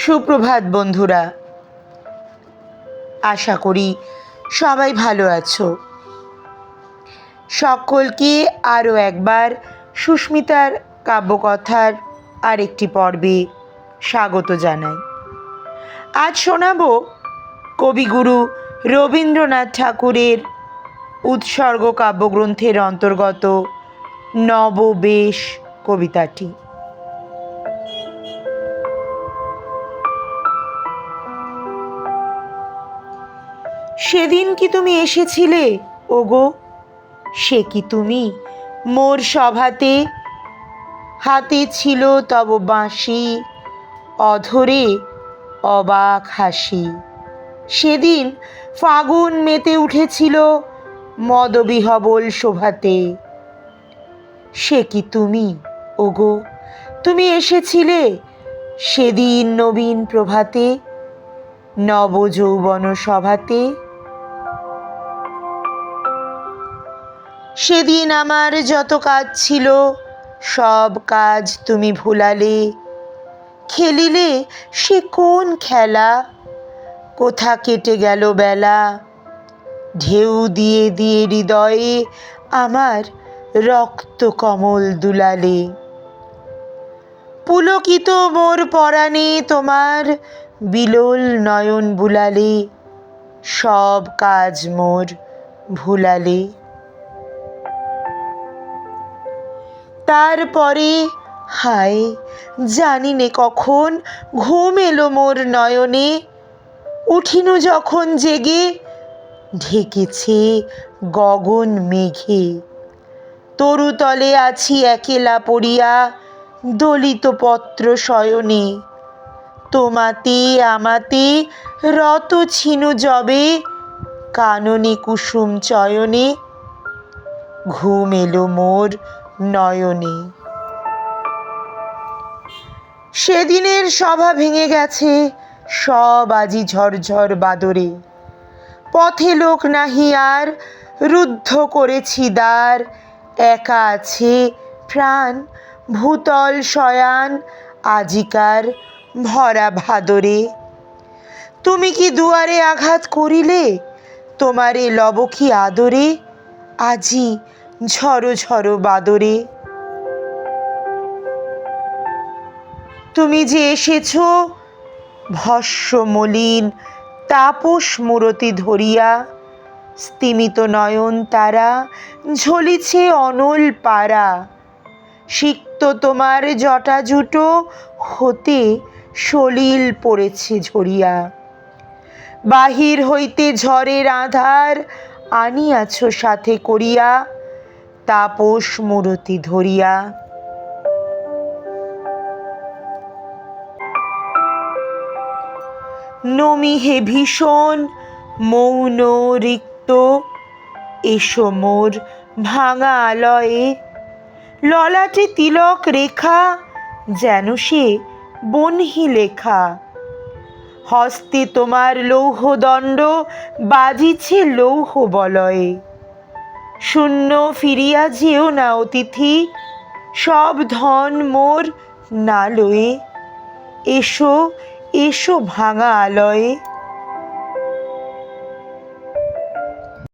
সুপ্রভাত বন্ধুরা, আশা করি সবাই ভালো আছো। সকলকে আরও একবার সুস্মিতার কাব্যকথার আরেকটি পর্বে স্বাগত জানাই। আজ শোনাব কবিগুরু রবীন্দ্রনাথ ঠাকুরের উৎসর্গ কাব্যগ্রন্থের অন্তর্গত নববেশ কবিতাটি। সেদিন কি তুমি এসেছিলে ওগো, সে কি তুমি মোর সভাতে? হাতে ছিল তব বাঁশি, অধরে অবাক হাসি। সেদিন ফাগুন মেতে উঠেছিল মদবিহবল শোভাতে। সে কি তুমি ওগো, তুমি এসেছিলে সেদিন নবীন প্রভাতে, নবযৌবন সভাতে। সেদিন আমার যত কাজ ছিল সব কাজ তুমি ভুলালে। খেলিলে সে কোন খেলা, কোথা কেটে গেল বেলা। ঢেউ দিয়ে দিয়ে হৃদয়ে আমার রক্ত কমল দুলালে। পুলকিত মোর পরাণে তোমার বিলোল নয়ন বুলালে। সব কাজ মোর ভুলালে। তারপরে হায় জানি নে কখন ঘুম এলো মোর নয়নে। উঠিনু যখন জেগে ঢেকেছে গগন মেঘে। তরুতলে আছি একেলা পড়িয়া দলিত পত্র শয়নে। তোমাতে আমাতে রত ছিনু যবে কাননে কুসুম চয়নে। ঘুম এলো মোর নয়নে। সেদিনের সভা ভেঙে গেছে সব আজি ঝরঝর বাদরে। পথে লোক নাহি আর, রুদ্ধ করেছি দ্বার। একা আছে প্রাণ ভূতল শয়ান আজিকার ভরা ভাদরে। তুমি কি দুয়ারে আঘাত করিলে, তোমারে লব কি আদরে আজি ঝড়ো ঝড়ো বাদরে। তুমি যে এসেছ ভস্ম মলিন তাপস মূরতি ধরিয়া। স্তিমিত নয়ন তারা ঝলিছে অনল পারা। সিক্ত তোমার জটা জুটো হতে সলিল পড়েছে ঝরিয়া। বাহির হইতে ঝড়ের আধার আনিয়াছ সাথে করিয়া তাপস মূরতি ধরিয়া। নমি হে ভীষণ মৌন রিক্ত, এসো মোর ভাঙা আলয়ে। ললাটে তিলক রেখা যেন সে বহ্নি লেখা। হস্তে তোমার লৌহদণ্ড বাজিছে লৌহ বলয়ে। শূন্য ফিরিয়া যেও না অতিথি, সব ধন মোর না লয়ে। এসো এসো ভাঙা আলয়ে।